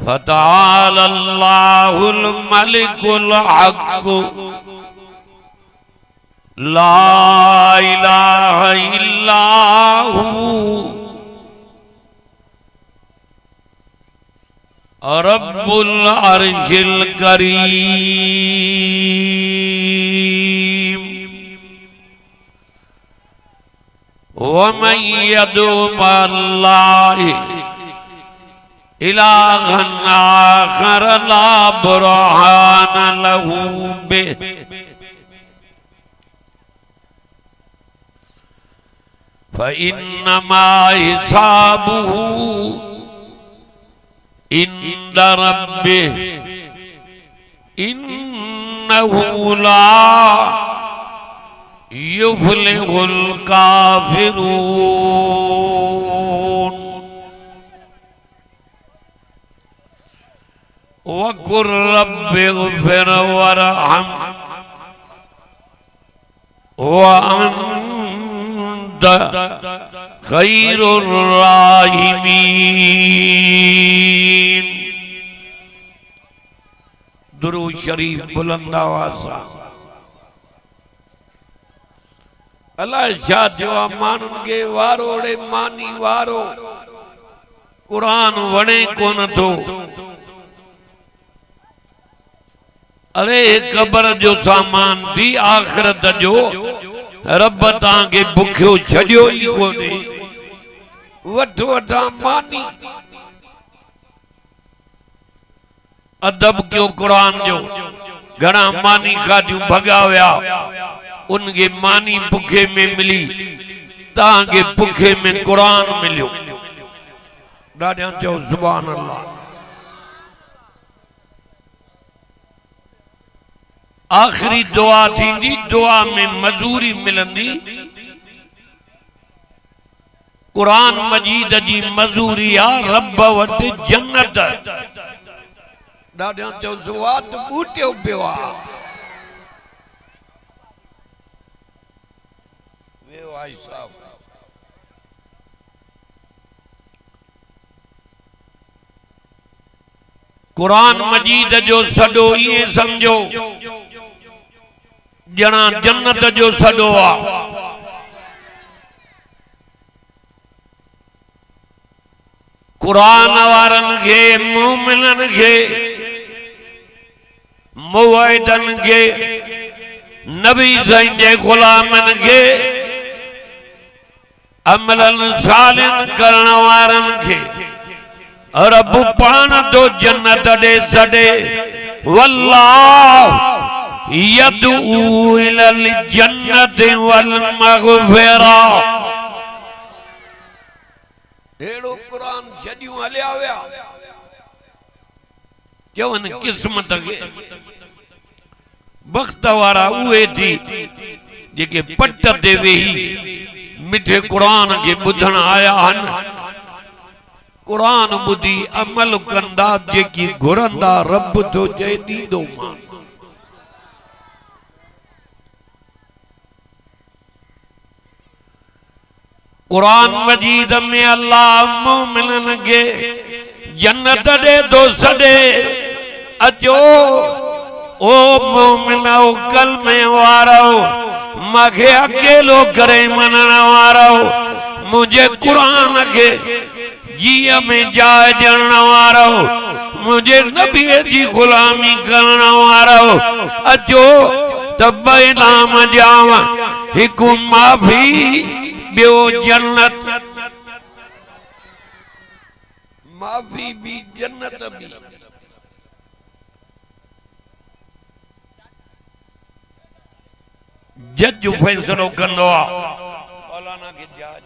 फतआलल्लाहुल molecule हक़ ला इलाहा इल्लाहु रब्बुल अर्शिल करीम। वमन यदउ मअल्लाहि इलाहन आखर ला बुरहान लहू बिहि फ़इन्नमा हिसाबुहु इंद रब्बिहि इन्नहु ला युफ्लिहुल काफिरून। वक़ुल रब्बिग़फिर वरहम वअन्त खैरुर राहिमीन। दुरूद शरीफ बुलंद आवाज़ सां। अल्लाह शाह जो मानुन के वारोड़े मानी वारो कुरान वणे कोन थो। अरे कब्र जो सामान थी आखिरत जो रब तांखे बुखियो छड़ियो ही कोने। वठ वठा मानी अदब क्यों कुरान जो घणा मानी खादियूं भगा विया उनके मानी भुखे में मिली तांखे भुखे में कुरान मिलियो। ॾाढा चओ सुभान अल्लाह। आखिरी दुआ थींदी दुआ में मजूरी मिलंदी। कुरान मजीद जी मजूरी आ रब वट जन्नत। ॾाढा चओ दुआ त बूटियो पियो आ। कुरान मजीद जो सडो ये समझो जना जन्नत जो सडो आ। कुरान वारन के मोमिनन के मुवहिदन के नबी साईं जे गुलामन के अमलन सालिन करण वारन के रब पान तो जन्नत दे सडे। वल्लाह यदू इलल जन्नति वल मग़फ़िरा। एड़ो कुरान छडियूं हलिया विया चवन किस्मत के वक्त वारा उहे थी जेके पट ते वेही मिठे कुरान के बुधण आया हन। कुरान बुधी अमल कंदा जेकी घुरंदा रब तो चए दीदो मान। कुरान मजीद में अल्लाह मोमिनन के जन्नत दे दो सडे। अचो ओ मोमिनो कलमे वारो मखे अकेलो करे मनण वारो मुझे कुरान के जिया में जाए जरण वारो मुझे नबी जी गुलामी करण वारो। अचो तब नाम जावा हिकु माफी बियो जन्नत। माफी भी जन्नत भी। जज फैसलो कंदो आ। मौलाना के जहाज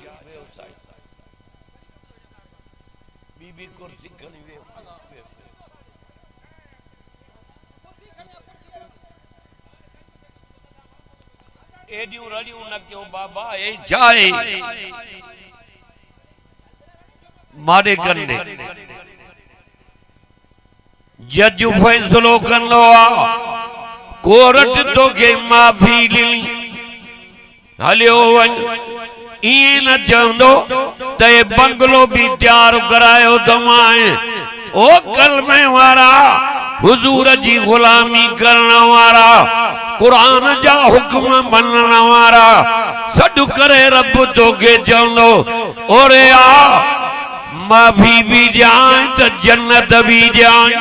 बीबी कुर्सी खणी वे एडियूं रड़ियूं न क्यों बाबा ए जाए मारे कंदे जज फैसलो कंदो आ। कोर्ट तो के माफी ॾिनी हलियो वन इं न चवंदो ते बंगलो भी तैयार करायो तो मां ओ कलमे वारा हुजूर जी गुलामी करने वारा कुरान जा हुक्म मनने वारा सॾु करे रब तोखे चवंदो ओरे आ माफी भी जाए तो जन्नत भी जाए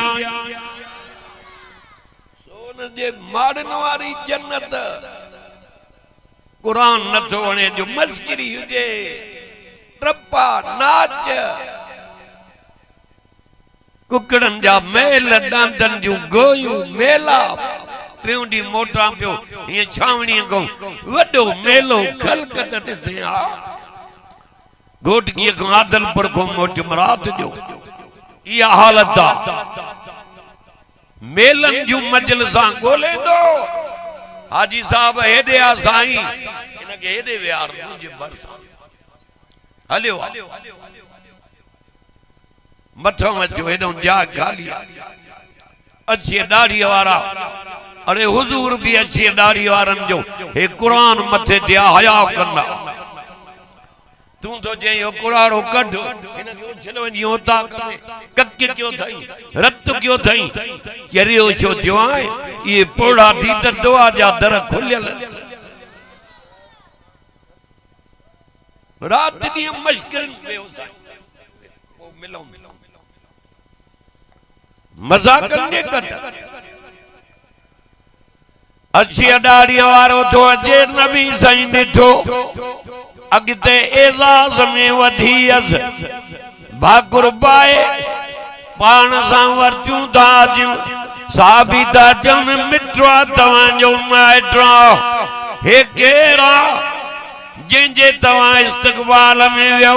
सोन जे मारन वारी जन्नत कुरान न थो वणे जो मस्करी हुजे टप्पा नाच कुकड़न जा मेल डांदन जूं गोयूं मेला टियों ॾींहुं मोटा पियो हीअं छावणीअ खां वॾो मेलो खलकत ॾिसे हा घोटकीअ खां आदलपुर खां मोटियुम रात जो इहा हालत आहे मेलन जूं मजलिसां ॻोल्हींदो हाजी साहब हेॾे आ साईं हिनखे हेॾे विहार मुंहिंजे भरिसां हलियो मथां अचो हेॾो जा ख़ाली अचे ॾाढ़ीअ वारा अरे हुजूर भी अचे ॾाढ़ी वारनि जो हे कुरान मथे दिया हया कंदा तू तो जे यो कुराड़ो कढ हिनखे उछल वञी होता करे कक क्यों थई रत क्यों थई चरियो छो जो आहे ये पोड़ा थी त दुआ जा दर खुलियल रात दी मश्किल पे हो साईं वो मिलो मजाक ने कट अच्छी ॾाढ़ीअ वारो थो अचे नबी साईं ॾिठो अॻिते एज़ाज़ में वधीअस भाकुर पाए पाण सां वरतियूं था अचूं साबी था चवनि मिठो तव्हांजो माइटो हे केरु आहे जंहिंजे तव्हां इस्तक़बाल में वियो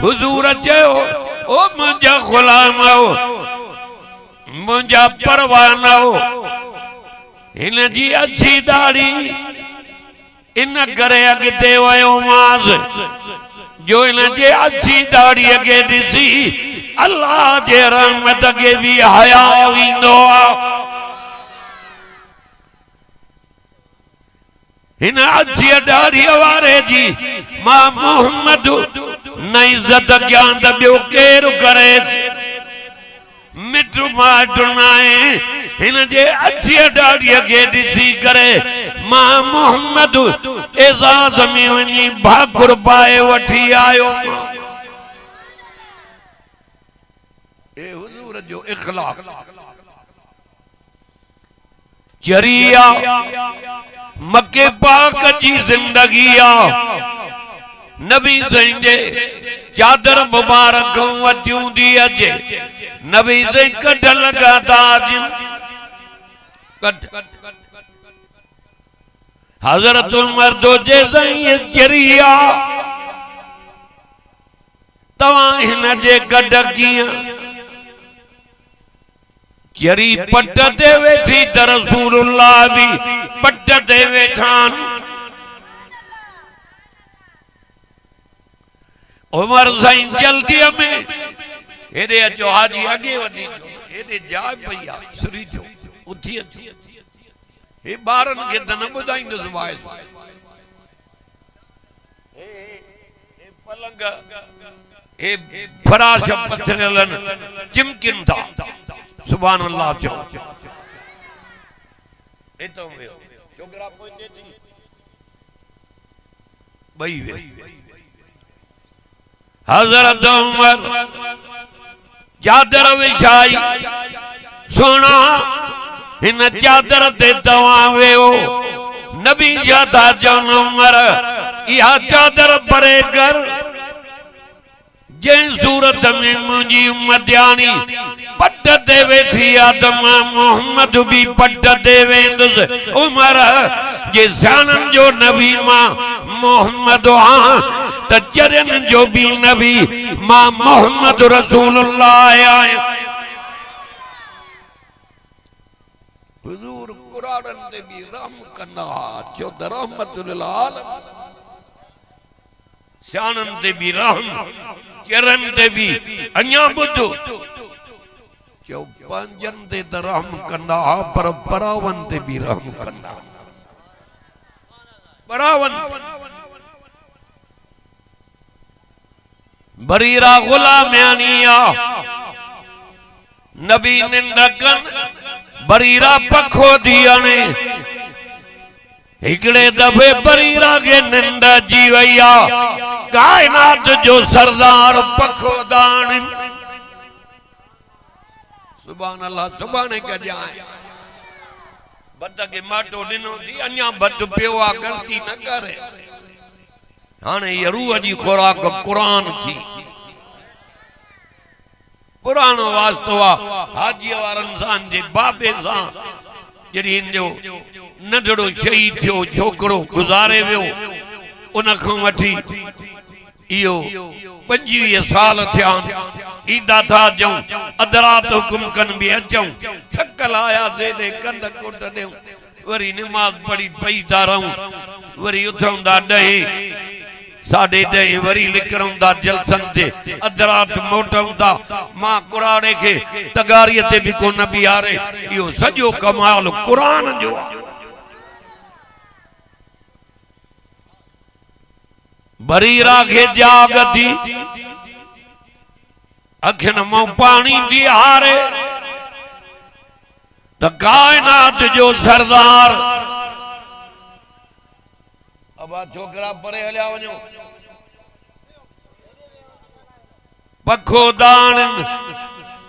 हुजूर चयो ओ मुंहिंजा ग़ुलाम मुंहिंजा परवाना हिन जी अच्छी दाढ़ी इन करे अॻिते वयो मास जो इन जे अच्छी दाढ़ीअ खे ॾिसी अल्लाह जे रहमत खे भी हया ईंदो आहे हिन अच्छी दाढ़ीअ वारे जी मां मोहम्मद न इज़त कयां त ॿियो केरु करे मिठो माइटु नाहे हिन जे अच्छी दाढ़ीअ खे ॾिसी करे मां मोहम्मद एज़ाज़ में वञी भाकुर पाए वठी आयो ए हुजूर जो इखलाक चरिया मक्के पाक जी जिंदगी नबी साईं जे चादर मुबारक वतियूं थी अचे नबी से कट लगा ताज कट हजरत उमर तो जैसे ये चरिया तवा हिन जे कट किया चरी पट ते वेठी त रसूलुल्लाह भी पट ते वेठान उमर साईं जल्दी में हेरे अचो हाजी अगे वधी हेरे जाए भैया सुरी जो उठी अची हे बारन के त न ॿुधाईंदुसि वाइस हे पलंग हे फराश पथरलन चिमकिन था सुभान अल्लाह चो ए तो छोकरा पहुंचे थी बई वे हजरत उमर चादर विछाई सोना इन चादर ते तवां वेहो नबी जा था चवनि उमर इहा चादर परे कर जंहिं सूरत में मुंहिंजी उम्मतियानी पट ते वेठी आहे त मां मोहम्मद भी पट ते वेंदुसि उमर जे सियाणनि जो नबी मां मोहम्मद आहियां त चरियनि जो भी नबी मां मोहम्मद रसूलुल्लाह आहियां हुजूर कुरान ते भी रहम कंदा जो त रहमतुल लिल आलमीन सियाणनि ते भी रहम चरन ते भी अञा ॿुधो जो पंजनि ते त रहम कंदा पर परावन ते भी रहम कंदा परावन बरीरा गुलामियानी नबी निंडकन बरीरा पखो दियाने हिकड़े दफे बरीरा के निंड जी वैया कायनात जो सरदार पखो दान सुभान अल्लाह सुभाने के जाए बत के माटो दिनो दी अन्या बत पेवा करती न करे हाने ये रूह जी खुराक कुरान थी पुरानो वास्तवा हाजी वारन सान जे बाबे सा जड़ी जो नंढड़ो शहीद थियो छोकरो गुजारे वियो उन खां वठी इयो 25 साल थिया ईदा था जऊं अदरात हुकुम कन भी अचऊं थकल आया दे कंद कोट दे वरी नमाज पढ़ी पई ता रहूं वरी उठंदा 10:30 वरी लिकरंदा जलसन ते अदरात मोटंदा मां कुराने के तगारीअ ते भी को नबी आरे इहो सॼो कमाल कुरान जो बरीरा के जाग थी अखिन मो पानी दी हारे त कायनात जो सरदार अब छोकरा परे हलिया वञो पखो दान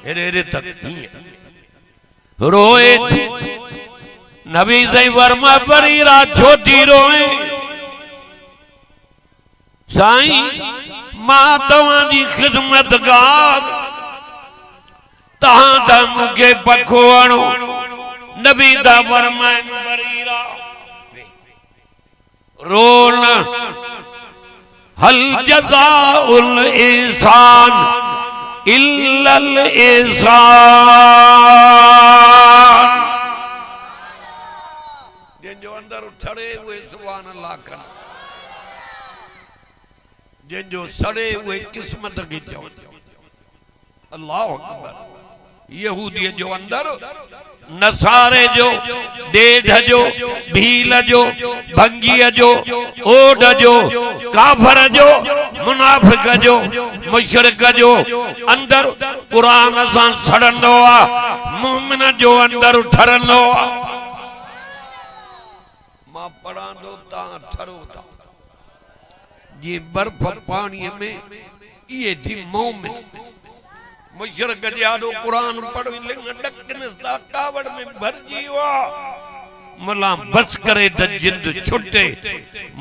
हेरे तक रोए थी नबी सही वर्मा बरीरा छोटी रोए साईं मां तवां जी खिदमतगार तहां दा मुके पखो आणो नबी दा फरमाइन बरीरा रोन हल जज़ाउल इंसान इल्लल इंसान जो अंदर उठड़े हुए सुभान अल्लाह कर जो सड़े हुए किस्मत की चो अल्लाह अकबर यहूदी जो अंदर नसारे जो डेढ़ जो भील जो भंगी जो ओड जो काफर जो मुनाफिक जो मुशरिक जो अंदर कुरान सां सड़ंदो आ मोमिन जो अंदर ठरंदो आ मां पढ़ांदो ता ठरो ता ये बर्फ पानी में ये थी मोमिन मुशरिक जाडो कुरान पढ़ डकन कावड़ में भर जीवा मला बस करे द जिंद छुटे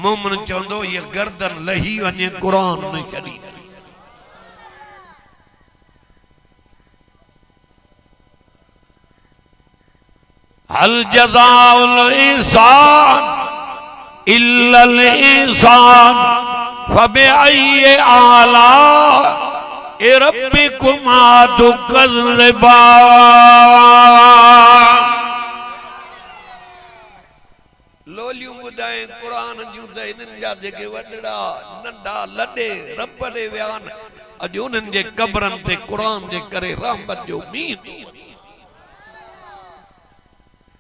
मोमिन चंदो ये गर्दन लही वने कुरान ने चली हल जज़ाउल इंसान इल्लल इंसान फबिअय्यि आला रब्बिकुमा तुकज़्ज़िबान लोलियूं ॿुधाए कुरान जूं त इन्हनि जा जेके वॾड़ा नंढा लॾे रब ॾे विया आहिनि अॼु उन्हनि जे कब्रनि ते कुरान जे करे रहमत जो मींहुं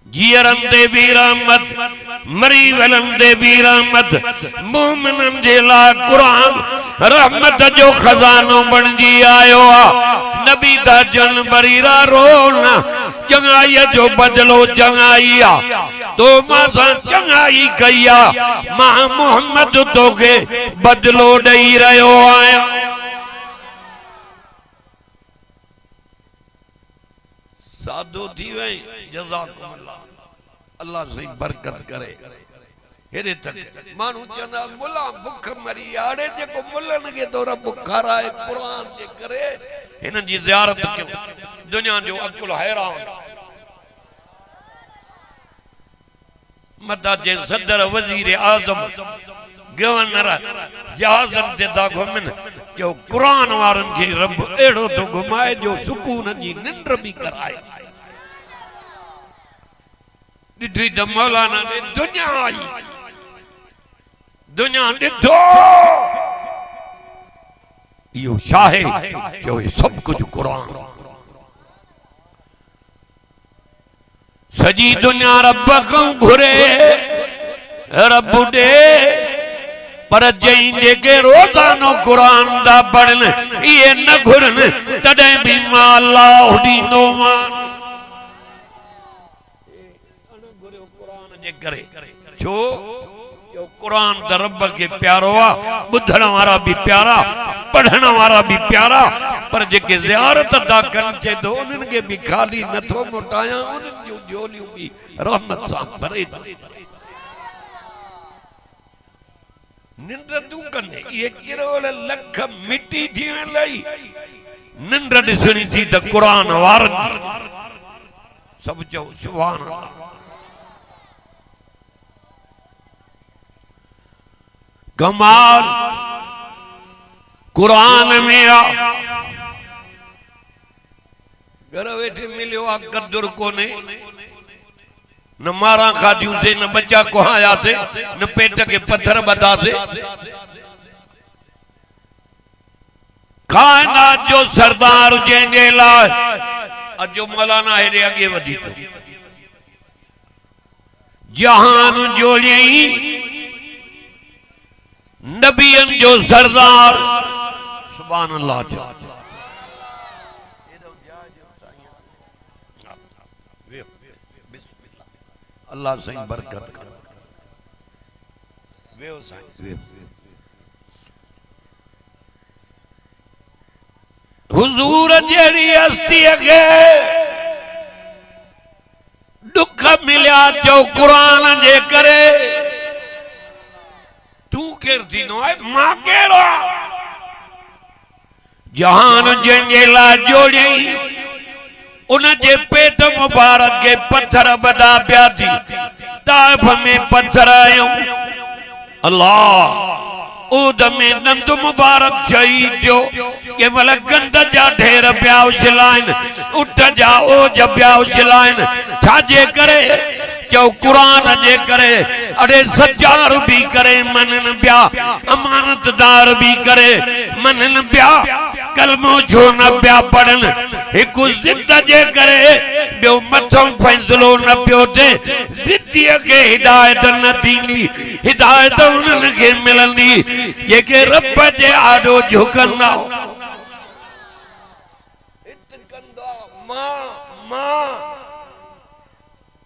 जीअरन दे भी रहमत मरी वलन दे भी रहमत मोमिनन जे ला कुरान रहमत जो खजानो बनजी आयो आ नबी दा जन बरीरा रोना चंगाई जो बदलो चंगाई आ तो मां चंगाई कया मां मोहम्मद तो के बदलो दई रयो आया साधो थी वई जज़ाकुमुल्लाह अल्लाह से बरकत करे हेरे तक मानू चंदा मुला भूख मरी आड़े जेको मुलन के तो रब खाराए कुरान जे करे इन जी ज़ियारत क्यों दुनिया जो अकुल हैरान मता जे सदर वजीर आजम गवर्नर जहाजन ते दा घुमन जो कुरान वारन के रब एड़ो तो घुमाए जो सुकून जी निंड भी कराए डिठी द मौलाना ने दुनिया आई दुनिया डिठो यो शाहे जो सब कुछ कुरान सजी दुनिया रब को घुरे रब दे पर जई जेके रोजानो कुरान दा पढ़न ये न घुरन तडे तॾहिं बि मां अल्लाह ॾींदो जे करे छो कुरान त रब के प्यारो आ ॿुधण वारा भी प्यारा पढ़ण वारा भी प्यारा पर जेके ज़ियारत था कनि चे तो उन्हनि के भी खाली नथो मोटाया उन्हनि जूं झोलियूं भी रहमत सां भरे निंड तूं कने ये किरोड़ लख मिट्टी थी लई निंड ॾिसणी थी त कुरान वारनि सब चओ सुभान अल्लाह कमाल कुरान में आ घर वेठे मिलियो आ कदुर कोने न मारा खादियूं थे न बच्चा कुहाया थे न पेट के पत्थर बता थे कायनात जो सरदार जंहिंजे लाइ अजो मौलाना हेरे अगे वधी थो जहान जोड़ियई नबियन जो सरदार सुभान अल्लाह जो अल्लाह सही बरकत कर वेओ साईं हुजूर जहिड़ी हस्तीअ खे दुख मिलिया चओ क़ुरान जे करे तू केर थींदो आहे मां कहिड़ो जहान जंहिंजे लाइ जोड़ियई उन जे पेट मुबारक के पत्थर बदा पिया थी ताइफ में पत्थर आयो अल्लाह ऊद में दंद मुबारक शहीद जो केवल गंद जा ढेर पिया उछलाइन उठ जा ओज पिया उछलाइन छाजे करे जो कुरान जे करे अड़े सच्चार भी करे मनन पिया अमानतदार भी करे मनन पिया कलमो छो न पिया पढ़न एक जिद जे करे बियो मथों फैसलो न पियो थे जिद्दीअ के हिदायत न थींदी हिदायत उन्हनि खे मिलंदी जेके रब जे आॾो झुकंदा मां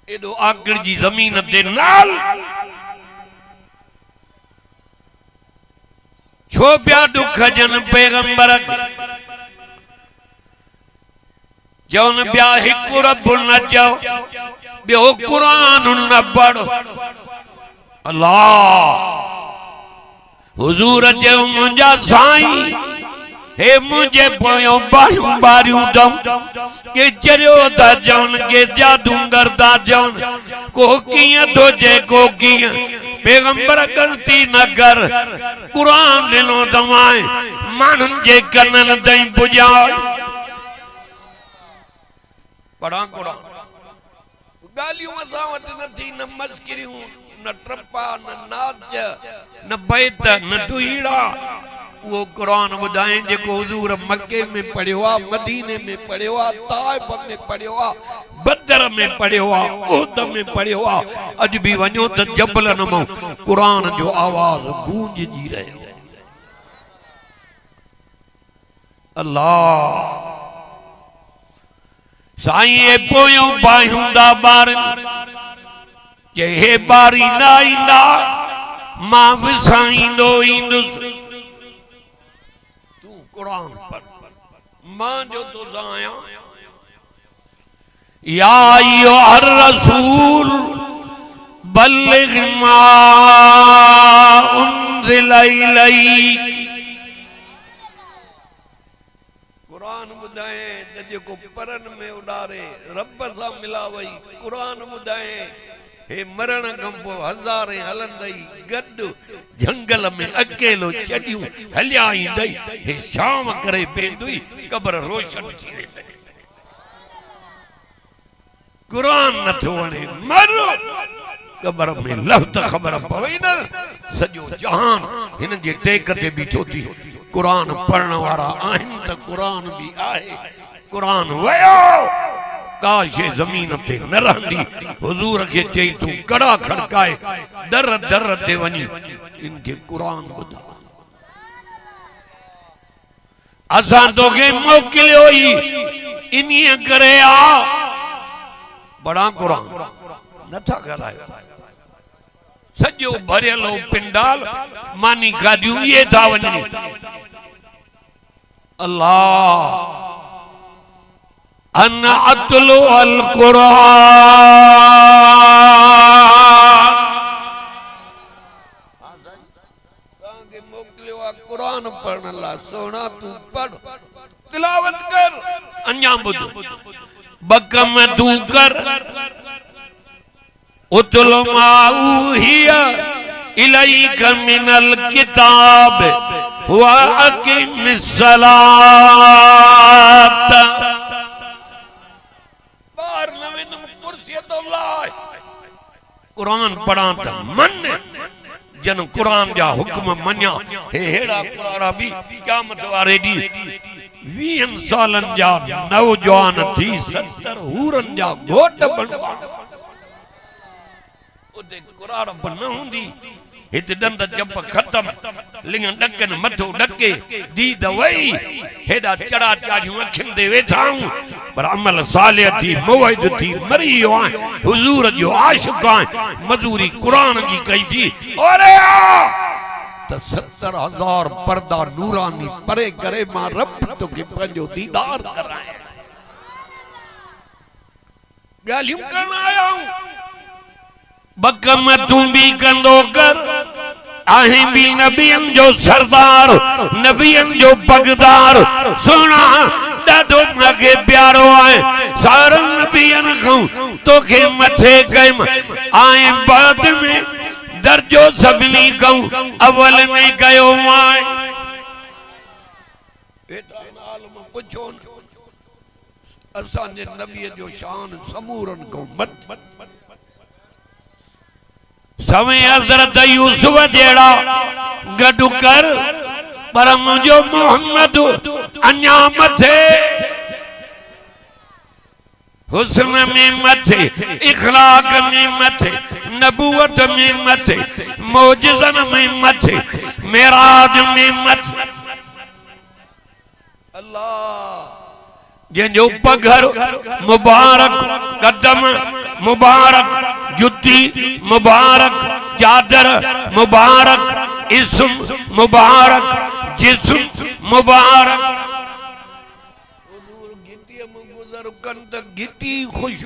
एडो आखिर जी जमीन ते नाल छो पिया दुख जन पैगंबर जौन पिया हिकु रब न चओ ॿियो कुरान न पढ़ अल्लाह हुजूर चयो मुंहिंजा साईं हे मुझे पोयो बारियूं बारियूं दम के चरियो था जौन के जादूगर था जौन को कीअं थो जे को कीअं पैगंबर गलती न कर कुरान ॾिनो तव्हां माण्हुनि जे कननि ताईं पुॼाए पढ़ा कुरान गालियूं असां वटि न थी न मस्किरियूं न ट्रपा न नाच न बैत न दुहीड़ा वो कुरान ॿुधाए जेको हुजूर मक्के में पढ़ियो आ मदीने में पढ़ियो आ ताइफ में पढ़ियो आ बदर में पढ़ियो आ उहद में पढ़ियो आ अज भी वञो त जबलन मां कुरान जो आवाज गूंजजी रहियो अल्लाह साईं पोयों बाहिंदा बार जे हे बारी ना ईंदा मां विसाईंदो ईंदुसि कुरान पर मां जो तो जाया या अय्युहर रसूल बल्लिग मा उन्ज़िला इलैक कुरान ॿुधाए त जेको परन में उॾारे रब सां मिलावई कुरान ॿुधाए हे मरण खां पोइ हज़ारे हलंदई गॾु जंगल में अकेलो छॾियूं हलिया ईंदई हे शाम करे पवंदी क़बर रोशन थी वेंदई कुरान नथो वणे मर क़बर में लह त ख़बर पवई न सॼो जहान हिन जे टेक ते बीठो थी कुरान पढ़ण वारा आहिनि त कुरान बि आहे कुरान वयो काश जमीन ते न रहंदी हुजूर के चई तू कड़ा खड़काए दर दर ते वनी इनके कुरान बुधा असां तोखे मोकिलियो ही इन्हीअ करे आ बड़ा कुरान नथा ॻाल्हायो सॼो भरियल हो पिंडाल मानी गादियूं ये था वञनि अल्लाह अन अतलु अल कुरान ताके मोकिलियो आ कुरान पढ़ण लाइ सोना तू पढ़ तिलावत कर अन्या बुध बकम तू कर उतलु मा उहिया इलैका मिनल किताब व अकीमिस सलात बार नवीन कुर्सी तो लाए कुरान पढ़ा त मन जन कुरान जा हुक्म मन्या हे हेड़ा कुरान भी क़यामत वारे दी 20 सालन जा नौजवान थी 70 हूरन जा घोट बनवा उते कुरान बन हुंदी हित दंद जप खत्म लिंग डकन मथो डके दी दवाई हेडा चढ़ा चाड़ियों अखिन दे वेठाऊं पर अमल सालिह थी मौइद थी मरी आ हुजूर जो आशिक आ मजूरी कुरान जी कई थी ओरे आ त 70,000 पर्दा नूरानी परे करे मां रब तो के पंजो दीदार कराए गालियों करना आया हूं बकम तू भी कंदो कर आहे भी नबियन जो सरदार नबियन जो पगदार सुना डाडो मगे प्यारो आए सारन नबियन को तो के मथे कम आए बाद में दर्जो सबनी को अव्वल में कयो आए एटा आलम पुछो असा ने नबी जो शान समूरन को मत सवे हजरत यूसुफ जेड़ा गडु कर पर मुझो मोहम्मद अन्या मथे हुस्न में मथे इखलाक में मथे नबूवत में मथे मौजिज़न में मथे मेराज में मथे अल्लाह जो पघर मुबारक कदम मुबारक जुती मुबारक चादर मुबारक इस्म मुबारक जिस्म मुबारक गिटी गुजर कन त गिटी खुश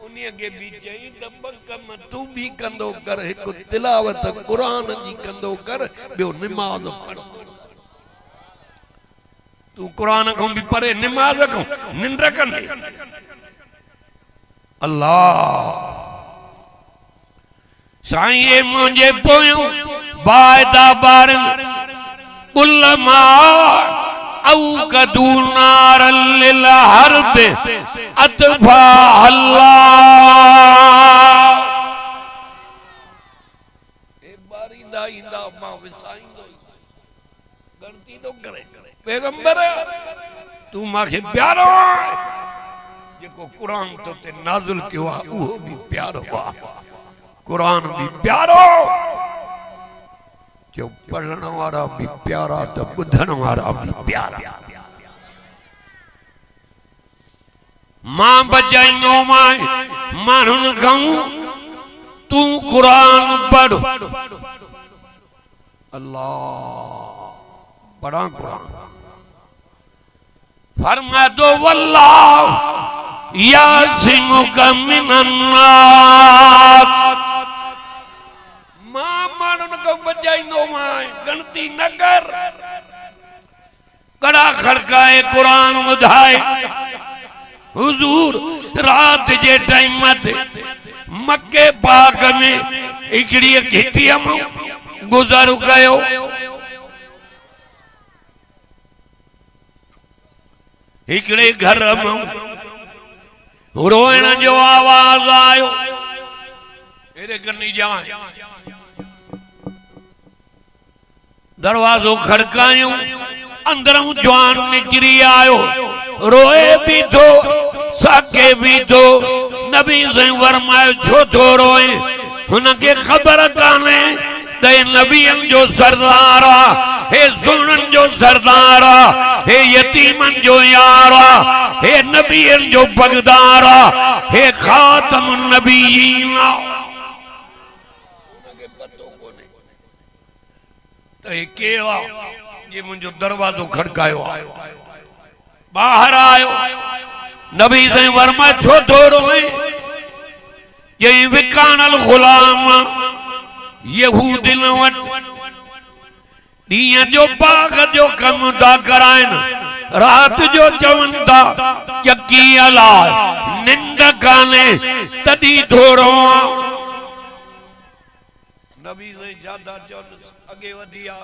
उन्हीं के भी चई त बकम तू भी कंदो कर एक तिलावत कुरान जी कंदो कर बियो नमाज पढ़ तू कुरान को भी पढ़े नमाज को निंड कंदे अल्लाह साईं मुझे पोयो बायदा बार उलमा औ कदू नार लिल हरब अतफा अल्लाह ए बारी दा इंदा मा विसाई गलती तो करे पैगंबर तू माखे प्यारो जेको कुरान तो ते नाज़िल कियो आ उहो भी प्यारो आ कुरान भी प्यारो जो पढ़ण वारा भी प्यारा तो बुधण वारा भी प्यारा मां बचाइनो मां मानुन कहूं तू कुरान पढ़ अल्लाह बड़ा कुरान फरमा दो वल्लाह यासिमुका मिनन्नास मां मानुन को बचाइनो मां गणती नगर कड़ा खड़काए कुरान ॿुधाए हुजूर रात जे टाइम मथे मक्के पाक में हिकड़ी घिटीअ मां गुज़र कयो हिकड़े घर में रोइण जो आवाज आयो एरे करनी जाए दरवाजो खड़कायो अंदरों जवान निकरी आयो रोए भी तो साके भी तो नबी से वरमायो छो तो रोए हुनके खबर काने ते नबियन जो सरदारा हे सुनन जो सरदारा हे यतीमन जो यारा हे नबियन जो बगदारा हे खातमुन नबियीन उनके पतो कोने ते केवा ये मुझो दरवाजो खड़कायो बाहर आयो नबी से वर्मा छो थोड़ो में ये विकानल गुलाम यहूदिन वट दिया जो बाग जो कम दा कराइन रात जो चवंदा चक्की अला निंद काने तदी थोड़ो नबी से ज्यादा चवन अगे वधिया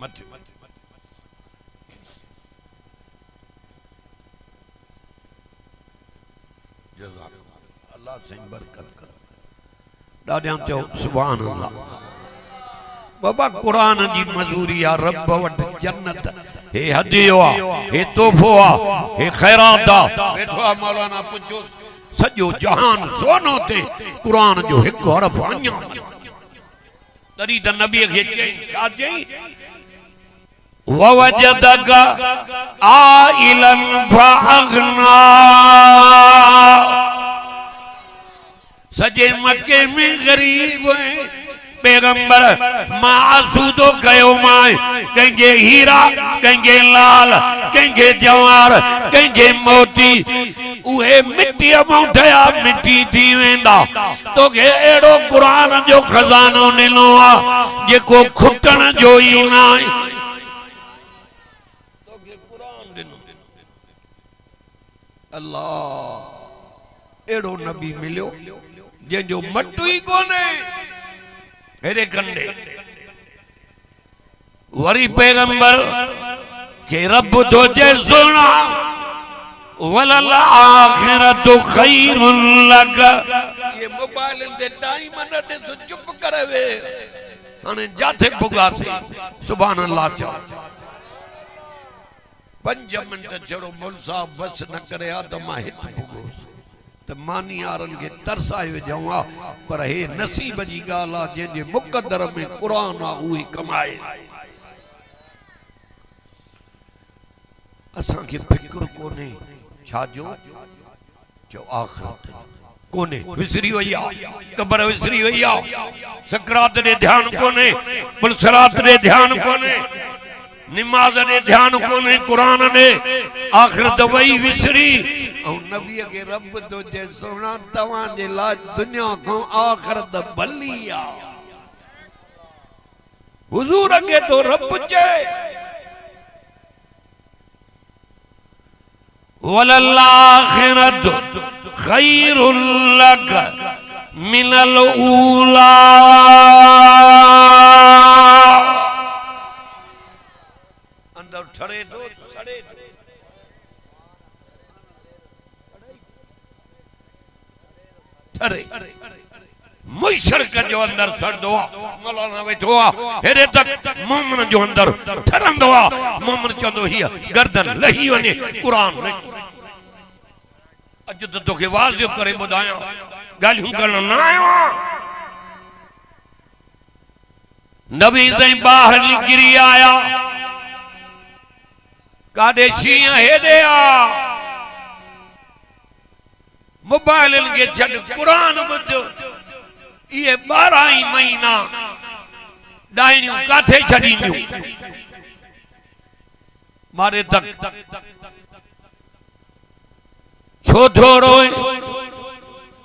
मत अल्लाह से बरकत कर दादियां चो सुभान अल्लाह बाबा कुरान जी मजूरी आ रब वट जन्नत हे हदियो आ हे तोहफो आ हे खैरात आ बैठो आ मौलाना पुछो सजो जहान सोनो ते कुरान जो एक हरफ आया तरी त नबी के छा चई ववजदक आइलन फअगना सजे मक्के में गरीब पैगंबर मासूदो कयो माए कंगे हीरा कंगे लाल कंगे जवार कंगे मोती उहे मिट्टी मौठया मिट्टी थी वेंदा तो के एड़ो कुरान जो खजानो ॾिनो आ जेको खुटण जो ही ना तो के कुरान ॾिनो अल्लाह एड़ो नबी मिलियो जो मटू ही कोने हेरे कंडे वरी पैगंबर के रब तो जे सुना वलल आखिरतु खैरुल लक ये मोबाइल दे टाइम न दे तो चुप करे वे हाने जाथे पुगासे सुभान अल्लाह चो 5 मिनट चढ़ो मोल साहब बस न करे आ तो मां हित पुगोस तो मानी यारन के तरसायो जावा पर हे नसीब जी गाल आ जे मुकद्दर में कुरान आ उही कमाए असा के फिक्र कोने छाजो जो आखिरत कोने विसरी वया कब्र विसरी वया सकरात दे ध्यान कोने पुलसरात दे ध्यान कोने नमाज दे ध्यान कोने कुरान दे आखिरत वही विसरी और नबी के रब तो जे सोना तवा जे ला दुनिया को आखिरत भलिया हुजूर के तो रब जे वलल आखिरत खैरुल लक मिनल ऊला अंदर ठरे दो सड़े ठरे मुशर का जो अंदर सड़दो मौलाना बैठो हेरे तक मोमिन जो अंदर ठरंदो मोमिन चंदो ही गर्दन लही वने कुरान अज तो के वाज़ो करे बुधाया गालियों करना ना आयो नबी से बाहर निकली आया कादे शिया हेदे आ मोबाइल के छड़ कुरान बुध ये 12 ही महीना डाइनियो काथे छड़ीनियो मारे तक छो थोरो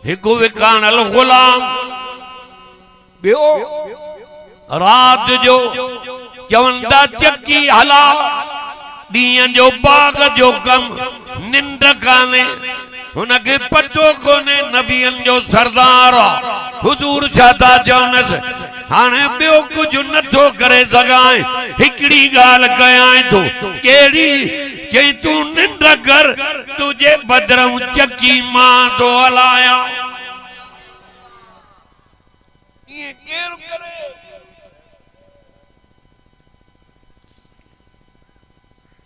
हिकु विकानल गुलाम बियो रात जो चवंदा चक्की हला दियन जो बाग जो कम निंद काने उनके पतो कोने नबियन जो सरदार हुजूर छाता चवनस हाने बियो कुछ नथो करे सगाए हिकड़ी गाल कयां तो केड़ी के तू निंद कर तुझे बदरम चक्की मां तो हलाया ये केर करे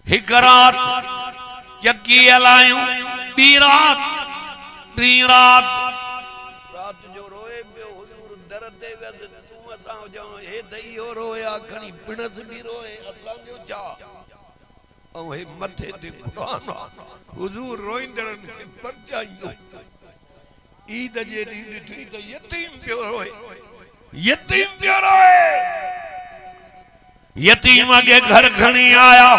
हिकरात चक्की हलायूं बी रात टी रात रात जो रोए पियो हुजूर दर ते वियस तू असां जो हे दई हो रोया खणी पिणस भी रोए असां जो छा ऐं हे मथे ते क़ुरान हुजूर रोईंदड़नि खे परचाईंदो ईद जे ॾींहुं ॾिठी त यतीम पियो रोए यतीम पियो रोए यतीम के घर खणी आया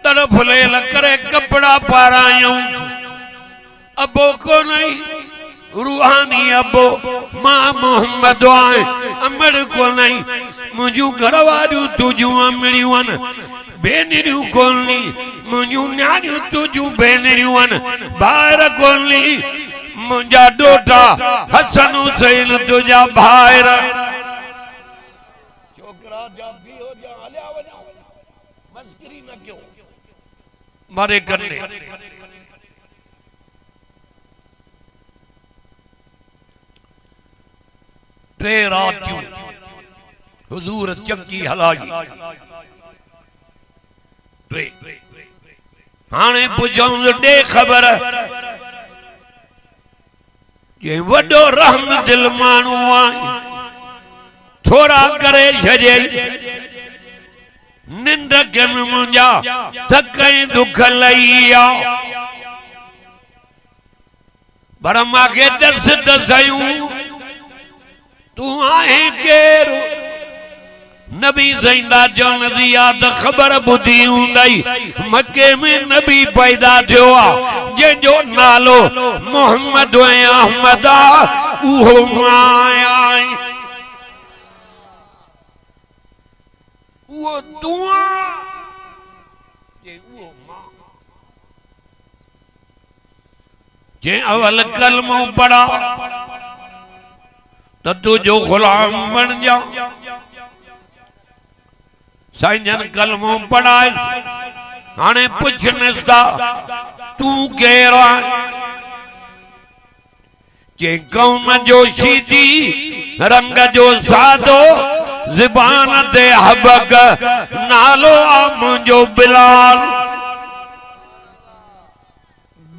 तड़फलेल करे कपड़ा पारायूं अबो को नहीं रूहानी अबो मां मोहम्मद आए अमर को नहीं मुझू घर वारियूं तुझू अमड़ियूं आहिनि भेनरियूं कोन्ही मुझू न्याणियूं तुझू भेनरियूं आहिनि ॿार कोन्ही मुझा डोटा हसन हुसैन तुझा भाइर छोकरा जा भी हो जा हलिया वञो मस्करी न कयो मारे करने टे रातियूं हुजूर चक्की हलाई टे हाणे पुछऊं ॾे ख़बर जे वॾो रहम दिल माण्हू आहे थोड़ा करे छॾे निंड के मुंहिंजा थकई दुख लही आ पर मांखे दस दसयूं तू आहे केरु नबी ज़िंदा जन दिया त खबर बुधी हुंदई मक्के में नबी पैदा थियो आ जंहिंजो नालो मोहम्मद ऐं अहमद आ उहो मां आहीं उहो तूं उहो मां जंहिं अवल कलमो पढ़ा त तुझो गुलाम बन जा साईं जन कलमो पढ़ाए हाणे पुछनसि था तू केरु आहे जे कौम जो शीदी रंग जो सादो ज़बान ते हबक नालो आ मुंहिंजो बिलाल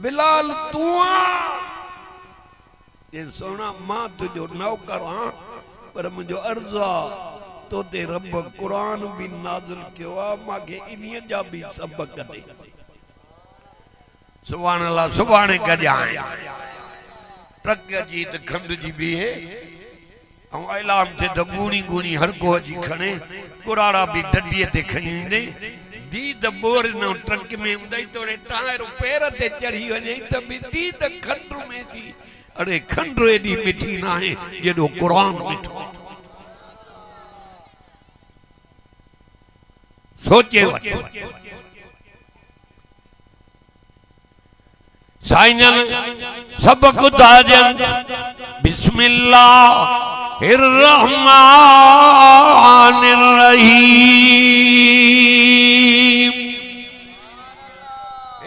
बिलाल तू ये सोना मां तुझो नौकर आं पर मुंहिंजो अर्ज़ आहे तो ते रब कुरान भी नाज़िल कियो आ मांखे इन्हीअ जा भी सबक ॾे सुभान अल्लाह सुभाणे कजाए ट्रक जी त खंड जी भी है ऐं ऐलान थे त गुणी गुणी हर को जी खणे कुराड़ा भी डंडीअ ते खणी ईंदे दी त बोर न ट्रक में हूंदई तोड़े टायर पैर ते चढ़ी वञे त भी दी त खंड में थी अरे खंड एॾी मिठी न आहे जेॾो कुरान मिठो सोचे साईं सबक ताजन बिस्मिल्लाहिर रहमानिर रहीम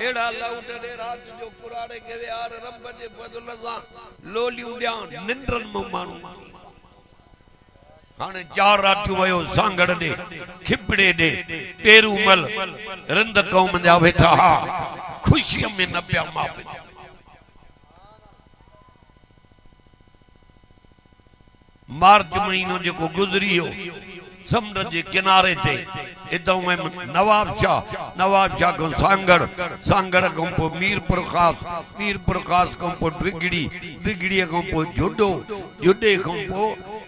एड़ा लाउड दे रात जो कुराड़े के यार रब जे फजल सां लोलियूं ॾियां निंडन में माण्हू हाणे चार रातियूं वयो सांगड़ दे खिपड़े दे पेरूमल रंद कौम जा वेठा हा खुशीअ में न पिया मां मार्च महीनो जेको गुज़रियो समुंड जे किनारे ते इतां में नवाब शाह को सांगड़ को पोइ मीर प्रकाश को पोइ ड्रिगड़ी को पोइ जुडे को पोइ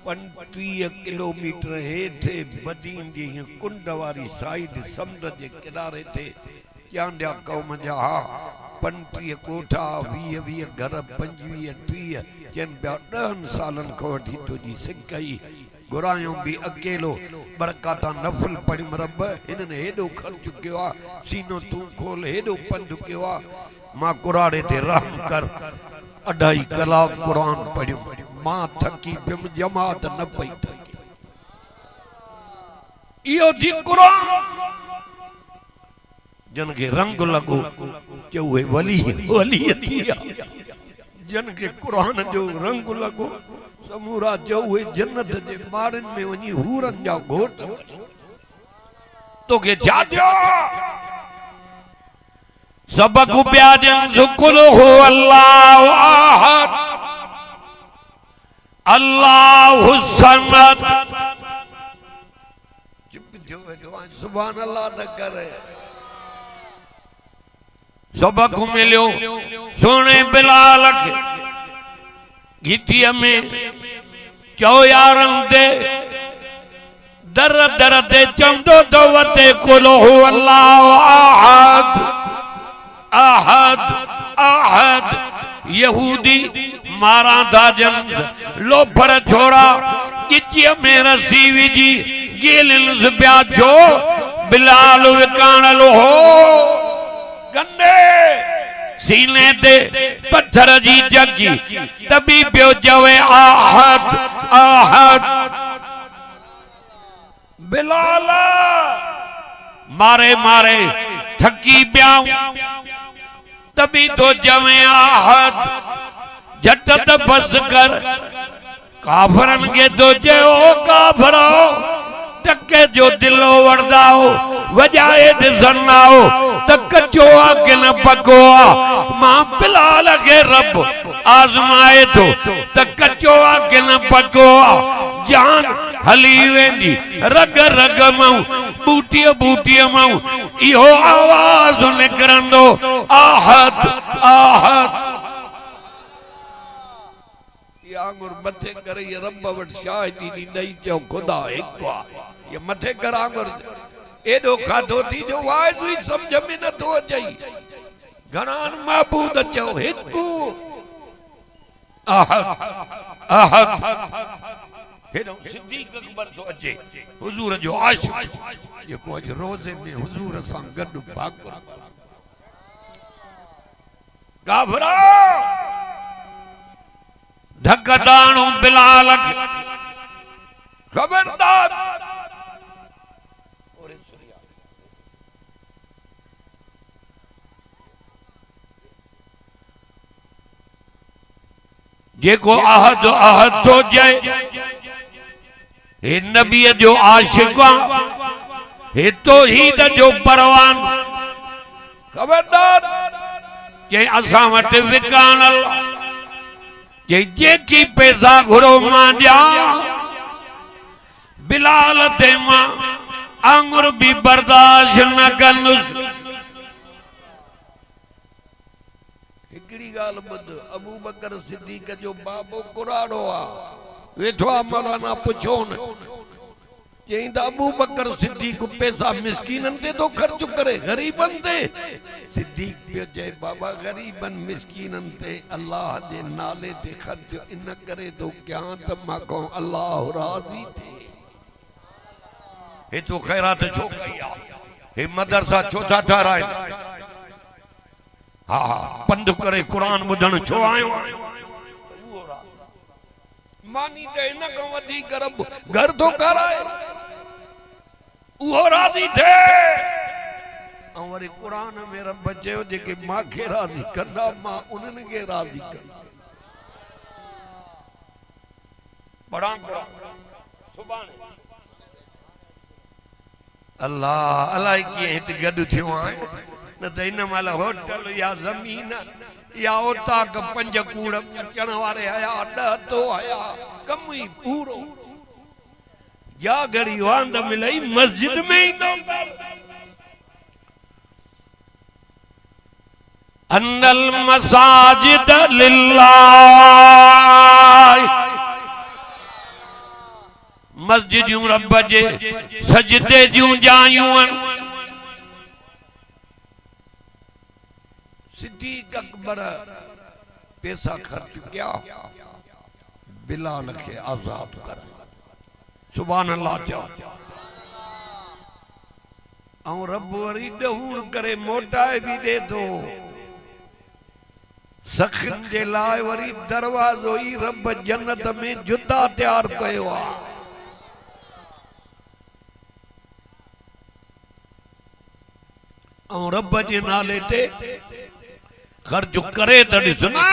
25 किलोमीटर हेठे बदीन जी कुंड वारी साइड समुंड जे किनारे ते चांडिया कौम जा 25 कोठा 20 घर 25 30 जन 10 सालन को वठी तुझी सिकई गुरायूं भी अकेलो बरकाता नफल पढ़ी रब इन्हनि हेॾो ख़र्च कयो आहे सीनो तू खोल हेॾो पंधु कयो आहे मां कुराड़े ते रहम कर 2.5 कलाक कुरान पढ़ियो मां थकी पियुमि जमात न पई थकी इहो थी कुरान जन के रंग लगो जो उहे वली थी जन के कुरान जो रंग लगो समूरा जो हुए जन्नत जे बारन में वनी हूरन जा घोट तो के जा दियो सबक प्याजन कुल हो अल्लाह अहद अल्लाहु समद। सुभान अल्लाह न करे। सबक मिलियो सोने बिलाल गीतिया में चो यारन दे दर दर दे चंदो दवते कुलो हो अल्लाह अहद अहद अहद। यहूदी मारा दाजन लो पर छोड़ा गिचिया में रसी विजी गेलिन से ब्याजो बिलाल विकान लो हो गंडे सीने दे पत्थर जी जगी तभी प्यो जवे आहद आहद। बिलाल मारे मारे थकी प्याऊ तभी तो जवे आहद। झट बस कर काफरन के दो ओ काफरो टके जो दिलो वरदाओ वजाए दिसनाओ तक कचो आके न पकोआ। मां बिलाल के रब आजमाए तो तक कचो आके न पकोआ। जान हली वेंदी रग रग माऊ बूटिया बूटिया माऊ इहो आवाज निकरंदो आहद आहद। आंगुर मथे करे ये रब वट शाहिदी दी नहीं चो खुदा एक ये मथे कर आंगुर एडो खाधो थी जो वाज हुई समझ में न तो अचई। घणान महबूद चो हिकु आहद आहद। हेडो सिद्दीक अकबर तो अचे हुजूर जो आशिक जेको अज रोजे में हुजूर सां गड भाग काफरा धकदाणो बिलाल खबरदार। जेको आहद आहद तो जाए हे नबी जो आशिक हे तो हीद जो परवान। खबरदार जे असा वट विकानल जेकी पैसा घुरो मां दिया बिलाल ते मां आंगुर भी बर्दाश्त न कंदुस। हिकड़ी गाल बद अबू बकर सिद्दीक जो बाबो कुराड़ो आ वेठो आ मौलाना पुछो न चई त अबू बकर सिद्दीक पैसा मिस्कीनन ते तो खर्च करे गरीबन ते। सिद्दीक पियो चए बाबा गरीबन मिस्कीनन ते अल्लाह जे नाले ते खर्च इन करे तो क्या त मां को अल्लाह राजी थे। हे तो खैरात छो कई आ हे मदरसा छो था ठाराए। हा पंध करे कुरान बुधण छो आयो मानी ते इन को वधी करब घर तो कराए वो राजी थे। वरी कुरान में रब चयो जेके मां के राजी कंदा मां उन्हनि के राजी कर। बड़ा सुभान अल्लाह अल्लाह की हित गड थियो आहे न त इन माल होटल या जमीन या ओताक पंज कूड़ अचण वारे आया ॾह तो आया कम ही पूरो या घड़ी वांद मिलई मस्जिद में ही तो अन्नल मसाजिद लिल्लाह। मस्जिद जूं रब जे सजदे जूं जायूं सिद्दीक अकबर पैसा खर्च किया बिलाल के आजाद कर। सुभान अल्लाह चो और रब वरी ॾहूण करे मोटाए भी दे तो सखन जे लाए वरी दरवाजो ही रब जन्नत में जुदा तैयार कयो आ। और रब जे नाले ते खर्च करे त ॾिसना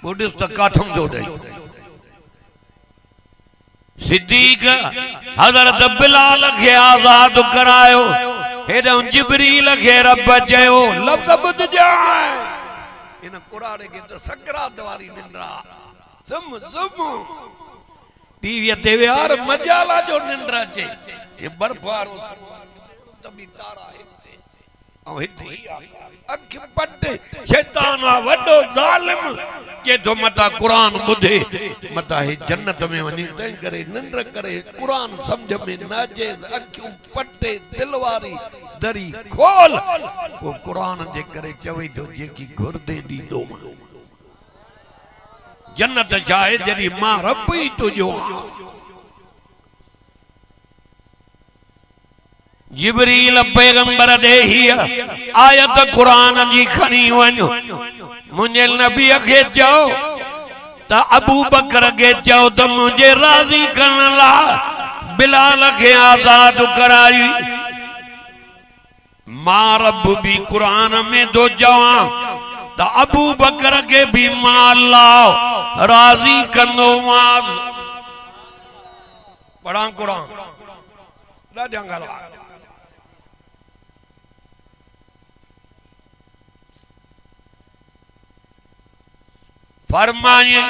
बुढ़िस त काठम जो ॾेई। सिद्दीक हज़रत बिलाल के आजाद करायो हेॾो जिब्रील खे रब चयो लफ़्ज़ ॿुध जाए इन क़ुरान खे त सकरात वारी निंद्रा ज़ुम ज़ुम टीवीअ ते यार मजाला जो निंद्र अचे ये बर्फ वारो तभी तारा हिते ऐं हिते अख पट शैतान आ वॾो ज़ालिम के तो मता कुरान ॿुधे मता हे जन्नत में वञी तंहिं करे निंद्र करे कुरान सम्झ में न अचे अखियूं पटे दिल वारी दरी खोल पोइ कुरान जे करे चवे थो जेकी घुरदे ॾींदो जन्नत छा आहे जॾहिं मां रब ई तुंहिंजो जिब्रील पैगंबर दे हीअ आयत कुरान जी खणी वञो मुंहिंजे नबीअ खे चओ त अबू बकर खे चओ त मुंहिंजे राज़ी करण लाइ बिलाल खे आज़ाद कराई मां रब भी कुरान में थो चवां त अबू बकर के भी मां अल्लाह राज़ी कंदो मां पढ़ा कुरान ॾाढा ॻाल्हि फरमाए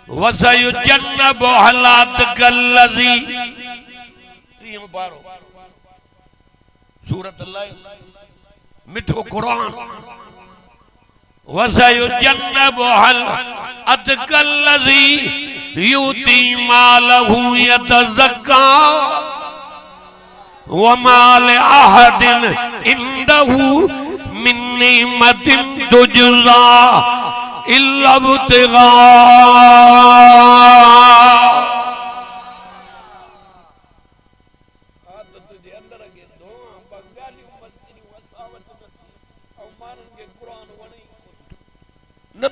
वसयुजन्नबु हलात कल्लज़ी सूरत अल्लाह मिठो कुरान वसयुजन्नबु हलात कल्लज़ी युती मालहु यतज़क्का वमा लिअहदिन इंदहु मिन निअमतिन तुजज़ा इल्ला इब्तिगा तुझे अंदर के दो बगाली मस्ती वसावत और मानन के कुरान वणी न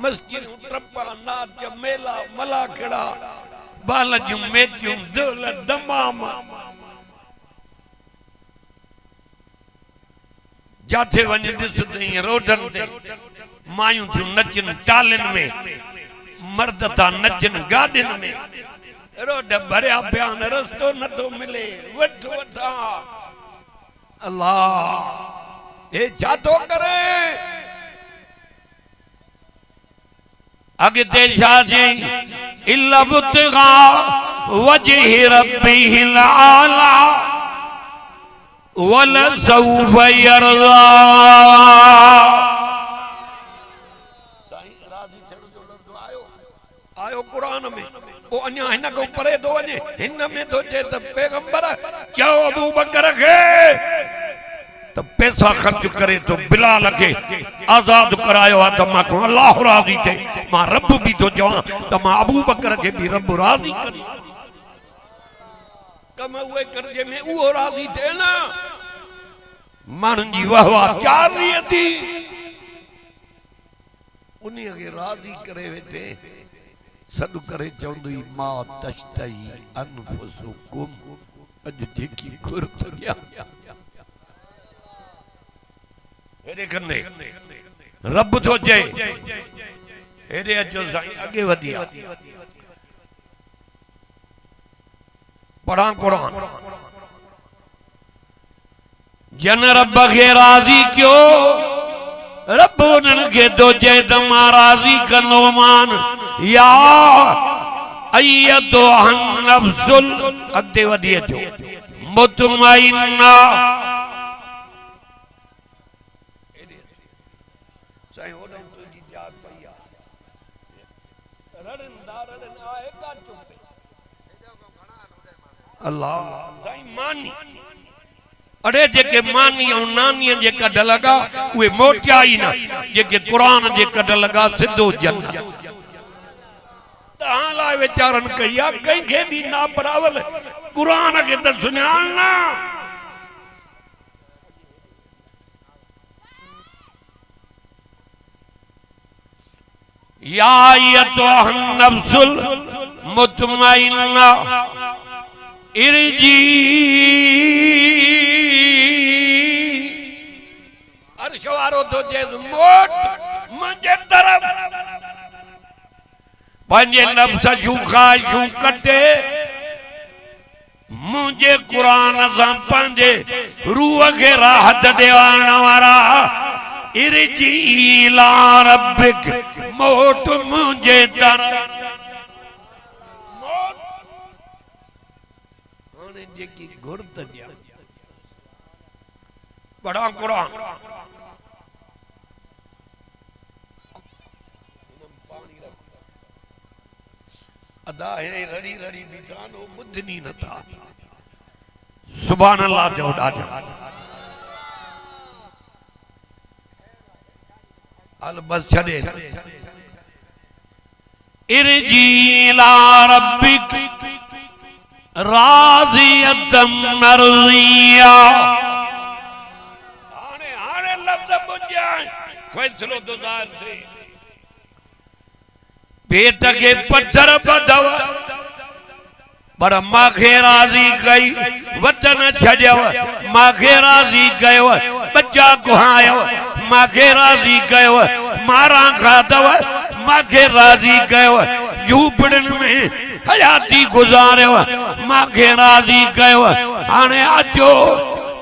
मस्जिद ट्रपा नाच मेला मलाखड़ा बालजू मेचू दिल दमाम जाथे वञ ॾिस तई रोडन ते मायूं थियूं नचन टालिन में मर्द था नचन गाॾिन में रोड भरिया पिया आहिनि रस्तो नथो मिले वठ वठा अल्लाह हे छा थो करे अॻिते छा चई इल्ला इब्तिगा वजहि रब्बिहिल आला वलसौफ यरज़ा साईं राज़ी थियण जो लफ़्ज़ आयो कुरान में ओ अञा हिन खां परे थो वञे हिन में थो चए त पैगंबर चओ अबू बकर खे त पैसा ख़र्च करे तो बिलाल खे आज़ाद करायो आहे त मां अल्लाह राज़ी थिए मां रब भी थो चवां त मां अबू बकर खे भी रब राज़ी करे कम उहे करजे में उहो राज़ी थिए न माण्हुनि जी वाह वाह चारी थी उन्हीअ खे राज़ी करे वेठे सॾु करे चवंदी मां तश्तही अनफुसुकुम अॼु जेकी घुर थो ॾियां हेॾे कंदे रब थो चए हेॾे अचो साईं अॻे वधी पढ़ा कुरान जन रब खे राज़ी कयो रब उन्हनि खे थो चए त मां राज़ी कंदो मान या अय्यतु नफ्सुल अॻिते वधी अचो मुतमइन्ना साईं ओॾो तुंहिंजी जात पई आहे रड़ंदा रड़न आहे का चुप अल्लाह साईं मानी अड़े जेके मानी और नानी जे कढ लगा उहे मोटिया ही ना जेके कुरान जे कढ लगा सिद्धो जन्नत तां लाइ वेचारन कया कई के भी ना बरावल कुरान के त सुञाण ना या अय्युहन नफ्सुल मुतमइन्ना इरजी अर्श वारो तो जे मोट मुंहिंजे तरफ पंहिंजे नफ्स जूं ख़्वाहिशूं कटे मुझे कुरान सा पंजे रूह के राहत देवान वारा इरजी इला रब्बिक मोट मुझे तर मोट आने जेकी गुरत दिया बड़ा कुरान अदा है रड़ी रड़ी बिचानो बुद्धनी न था सुभान अल्लाह जो डाजा अल बस छड़े इरजी इला रब्बिक राज़ियतम मर्ज़िया आने आने लफ्ज़ बुझे फैसलो तो ज़ाहिर थे पेट के पत्थर बधव पर माखे राज़ी कई वतन छड़ियो माखे राज़ी कयो बच्चा कुहायो माखे राज़ी कयो मारा खादव माखे राज़ी कयो झूपड़न में हयाती गुजारियो माखे राज़ी कयो हाणे अचो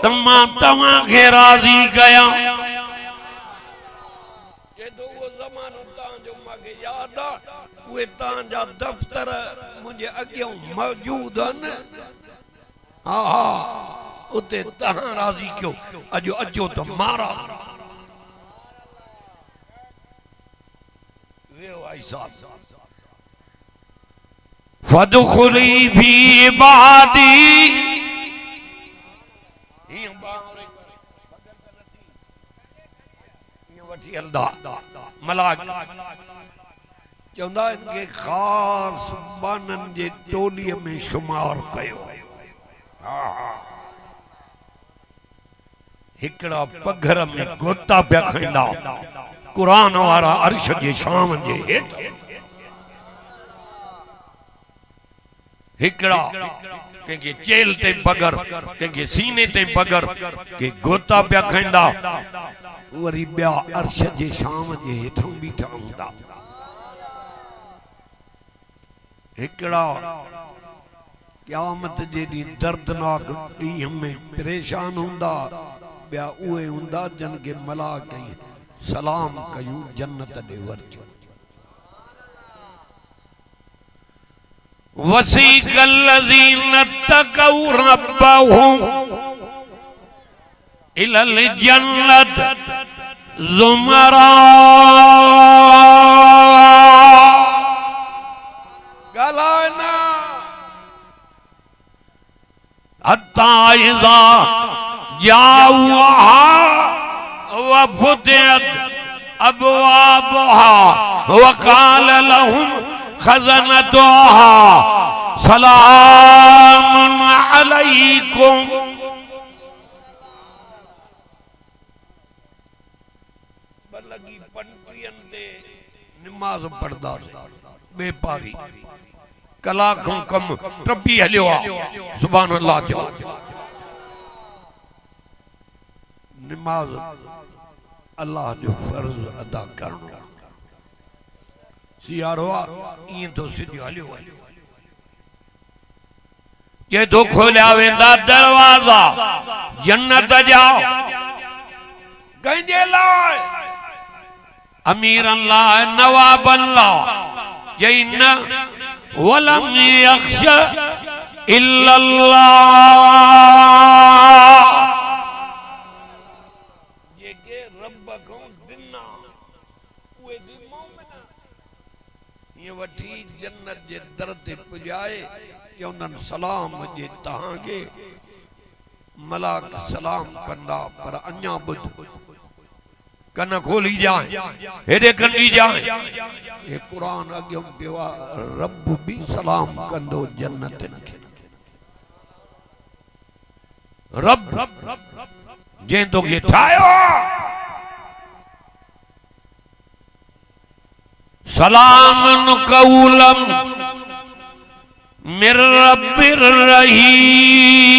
तमां तव्हां खे राज़ी कया वे तांजा दफ्तर मुझे अग्यों मौजूद हैं हाँ हाँ उते तहां राजी क्यों अजो अजो तो मारा वे भाई साहब फदखुली फी इबादी ये वठी अल्लाह मलाक चौंदा इनके खास बानन जे टोलीअ में शुमार कयो हिकड़ा पघर में गोता पिया खंदा कुरान वारा अर्श जे शाम जे हेठ हिकड़ा के जेल ते पघर के सीने ते पघर के गोता पिया खंदा वरी बिया अर्श जे शाम जे हेठों बीठा हुंदा हिकड़ा क़यामत जे दी दर्दनाक ॾींहं में परेशान हुंदा ॿिया उहे हुंदा जन के मलाक कई सलाम कयूं जन्नत ॾे वरजो वसीक़ल लज़ीना तक़ौ रब्बहुम इलल जन्नत ज़ुमरा गलाना हत्ता इज़ा जाऊहा वफुतिहत अबवाबुहा वक़ाल लहुम खज़नतुहा सलामुन अलैकुम बलगी पंटियन दे नमाज पढ़दा बेपारी कलाकों कम टपी हलियो सुभान अल्लाह जो नमाज अल्लाह जो फर्ज अदा करना सियारो इन तो सिद्धो हलियो जे तो खोलिया वेंदा दरवाजा जन्नत जा कंहिंजे लाइ अमीरन लाइ नवाबन लाइ जई न वलम यख्श इल्लल्लाह ये के रब को दिना उए दी मोमिन ये वठी जन्नत जे दर ते पुजाए चवंदन सलाम जे तहां के मलाक सलाम कंदा पर अन्या बुध कन खोली जाए हेडे कंदी जाए ये कुरान अग्यों पिवा रब भी सलाम कंदो जन्नत के रब जे तो के ठायो सलाम कौलम मिर रब्बिर रहीम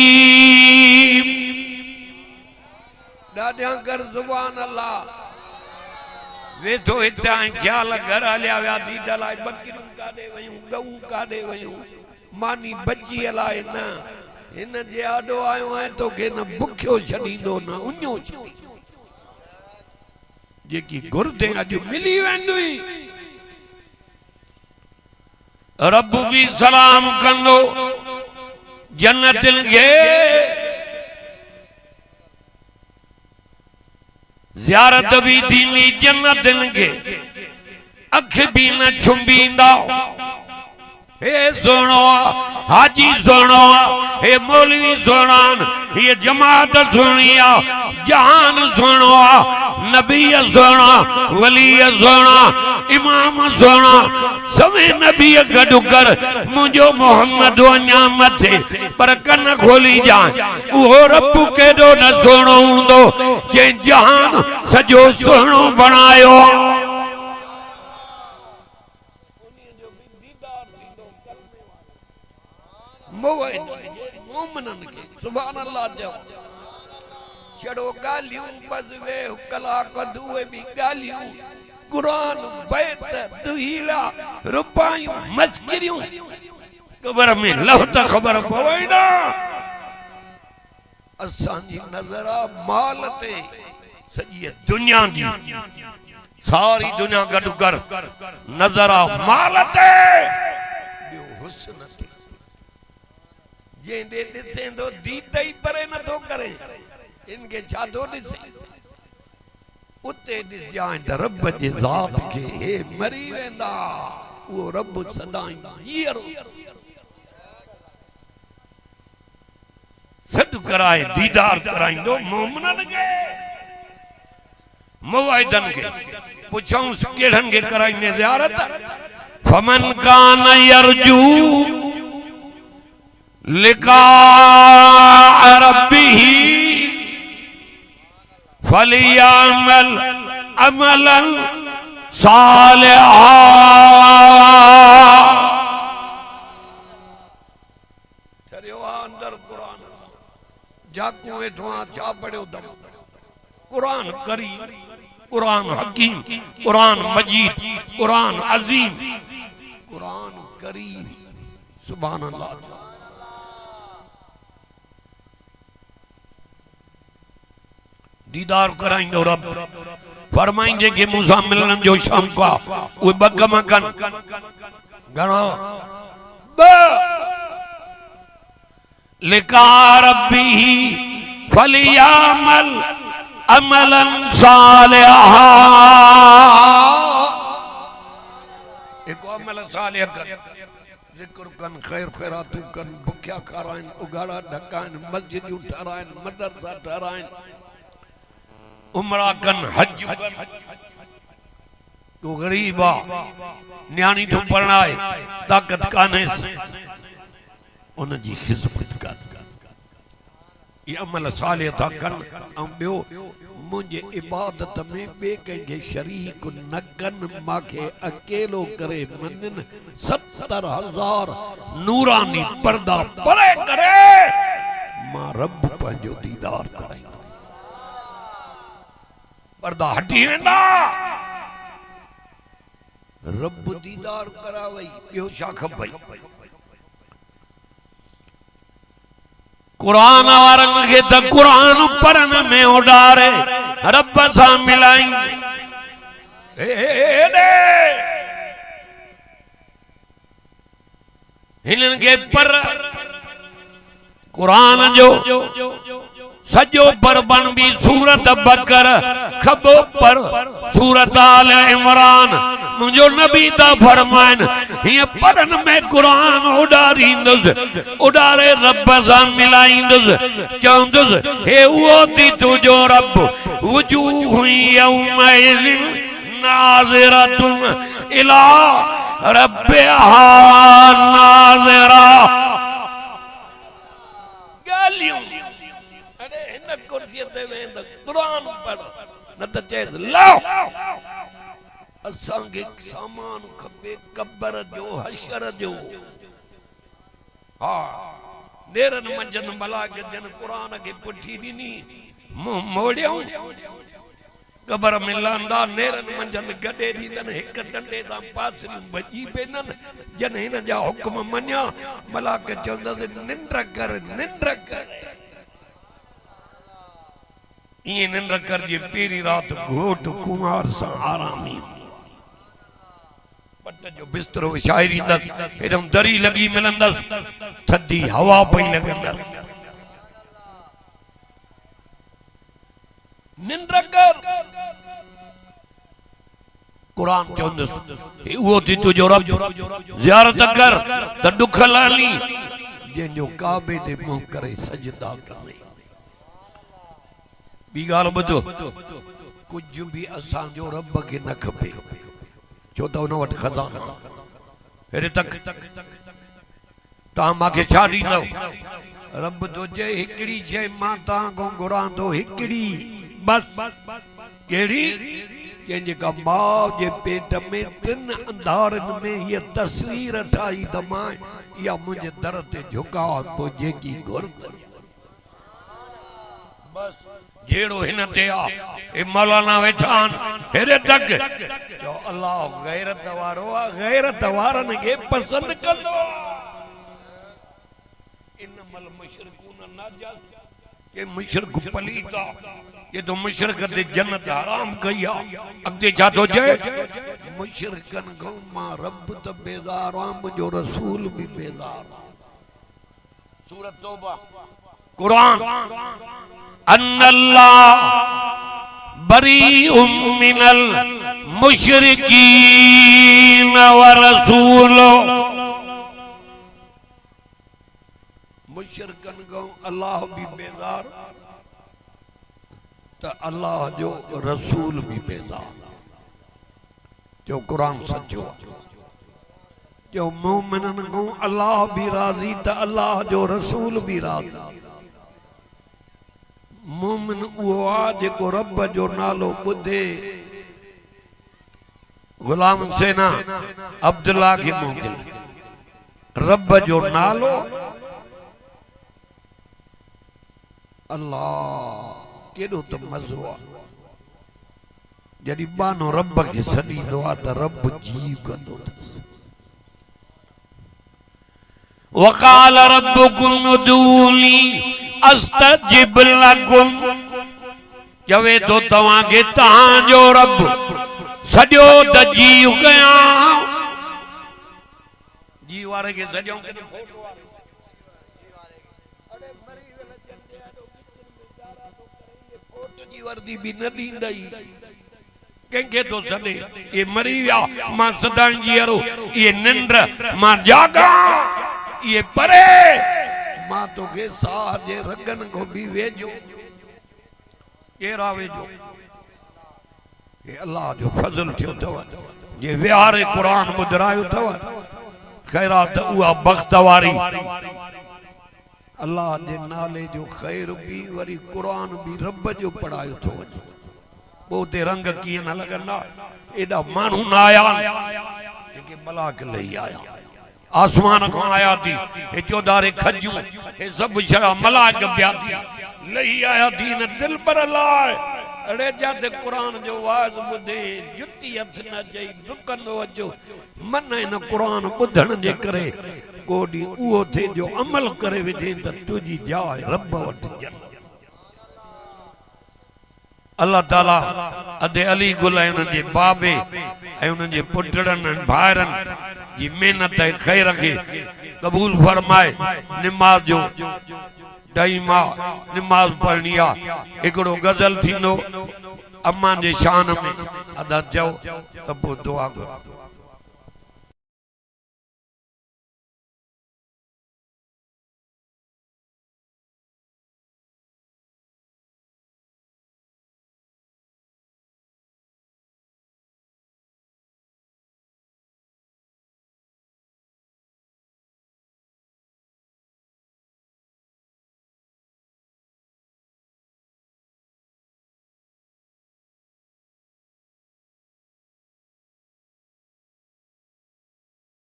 दादियां कर जुबान अल्लाह वे तो इतना ख्याल घर हलिया विया थी डलाए बकरियूं काॾे वयूं गऊ काॾे वयूं मानी बची हलाए न इन जे आडो आयो है तो के न भुखियो छडींदो न उन्यो छडींदो जेकी गुरदे अज मिली वेंदी रब भी सलाम कंदो जन्नतिन के ज़ियारत भी थींदी जन्नतिन के अख भी न छुंबींदा हे सुनो हाजी सुनो हे मौलवी सुनान ये जमात सुनिया जहान सुनो नबी सुना वली सुना इमाम सुना सवे नबी गडु कर मुझो मोहम्मद वञा मथे पर कन खोली जाए वो रब केडो न सुनो हुंदो जे जहान सजो सुनो बनायो मोमिनन के सुभान अल्लाह जो छड़ो गालियों बजवे कलाक दुए भी गालियों कुरान बैत दुहीला रुपायूं मस्किरियों कबर में लहत खबर पवे ना असांजी नजर माल ते सजी दुनिया दी सारी दुनिया गडु कर नजर माल ते हुस्न जेंदे दिसेंदो दीद ही परे न तो करे इनके छादो दिसे उते दिस जाए रब जे जात के हे मरी वेंदा वो रब सदाई जीरो सद कराए दीदार कराइंदो मोमिनन के मुवाइदन के पुछऊं केड़न के कराइने ज़ियारत फमन कान यरजू लिका रब्बिही फलियामल अमलन सालिहा चरियो अंदर कुरान जाकू वेठवा चा पढ़ियो दम कुरान करी कुरान हकीम कुरान मजीद कुरान अजीम कुरान करीम सुभान अल्लाह दीदार कराइंदो रब फरमाइंदे कि मूसा मिलन जो शाम का वो बगम कन गणो ब लिका रब्बिही फलियामल अमलन सालिहा एक अमल सालिह कर जिक्र कन खैर खैरातू कन भुख्या खाराइन उगाड़ा ढकाइन मस्जिद ठहराइन मदरसा ठहराइन उमरा कन हज तो गरीबा न्याणी तो पढ़ाए ताकत काने उन जी खिदमत कर ये अमल साले था कन ऐं ॿियो मुझे इबादत में बे के शरीक न कन माखे अकेलो करे मनन 70,000 नूरानी पर्दा परे करे मां रब पंहिंजो दीदार करे पर्दा हटी वेंदा रब दीदार करावई ॿियो छा खपई कुरान वारन के त कुरान पढ़न में उडारे रब सां मिलाई हिनन के पर कुरान जो सजो पर बन भी सूरत बकर खबो पर सूरत आल इमरान मुझो नबी ता फरमाइन ये पढ़न में कुरान उडारींदुस उडारे रब सां मिलाईंदुस चवंदुस हे वो थी तुझो रब वजूह यौमइज़िन नाज़िरतुन इला रब्बिहा नाज़िरा गालियों कुर्सी ते वेंद कुरान पढ़ न त चए लाओ असां के सामान खपे कब्र जो हशर जो हां नेरन मंजन भला के जन कुरान के पुठी दिनी मुंह मोड़ियो कबर में लांदा नेरन मंजन गडे दीदन एक डंडे ता पासरी बजी पेनन जन इन जा हुक्म मन्या मलाक चंदा निंद्र कर ये निंद्र कर जे पेरी रात घोट कुमार सा आरामी पट जो बिस्तरो शायरी द एकदम दरी लगी मिलंदस थदी हवा पई लगंदस निंद्र कर कुरान चवंदस वो थी तुझो रब ज़ियारत कर त दुख लाली जंजो काबे दे मुंह करे सजदा करे बी गाल बदो कुछ भी असां जो रब के न खपे छो त उन वट खजाना हेरे तक ता माके छा ॾींदो रब तो जे हिकड़ी शइ मां तां को घुरां तो हिकड़ी बस केड़ी जंहिंजे का मां जे पेट में तिन अंधारन में ये तस्वीर ठाई त मां या मुझे दर ते झुका तो जेकी घुर बस जेड़ो हिन ते आ ए मौलाना वेठान हेरे तक जो अल्लाह गैरत वारो आ गैरत वारन के पसंद कंदो इनमल मुशरिकून नाजास ये मुशरिक पलीता ये तो मुशरिक दे जन्नत हराम कया अगे जा तो जे मुशरिकन को मां रब त बेजार आ मुजो रसूल भी बेजार सूरत तौबा कुरान अन्नल्लाह बरीउम मिनल मुशरिकीन व रसूलो मुशरिकन को अल्लाह भी बेजार तो अल्लाह जो रसूल भी बेजार जो कुरान सचो जो मोमिनन को अल्लाह भी राजी तो अल्लाह जो रसूल भी राजी मोमिन वो आ जेको रब जो नालो बुधे गुलाम सेना अब्दुल्ला के मोकिल रब जो नालो अल्लाह केडो तो मजो आ जदी बानो रब के सदी दुआ त रब जीव कंदो वकाल रब्बुकुम उदूनी अस्तजिब लकुम जवे तो तवा के तां जो रब सजो त जीव गया जीव वारे के सजो के फोटो वर्दी भी न दींदई कंहिंखे तो सॾे ये मरी विया मां सदाई जीअरो ये निंद्र मां जागा ये परे मां तोखे साह जे रगन को भी वेझो केरा वेझो ये अल्लाह जो फज़ल थियो तव ये विहारे कुरान ॿुधायो तव खैरात उहा बख़्त वारी अल्लाह जे नाले जो खैर भी वरी कुरान भी रब जो पढ़ायो थो वञे बोते रंग कीअं न लगंदा एडा मानू न आया जेके मलाक लई आया आसमान को आया थी ये चौधारे खजू ये सब शरा मलाक बिया थी लई आया थी न दिल पर लाए अड़े जाते कुरान जो वाज बुधे जुती हथ न जई दुकंदो अचो मन इन कुरान बुधण जे करे कोडी उहो थे जो अमल करे विधे त तुजी जाए रब वट जन अल्लाह ताला अदे अली गुल उन जे बाबे ए उन जे पुटड़न भाइरन जी मेहनत ए खैर के कबूल फरमाए नमाज जो टाइमा नमाज पढ़निया एकड़ो गजल थीनो अम्मा जे शान में अदा चओ त पो दुआ करो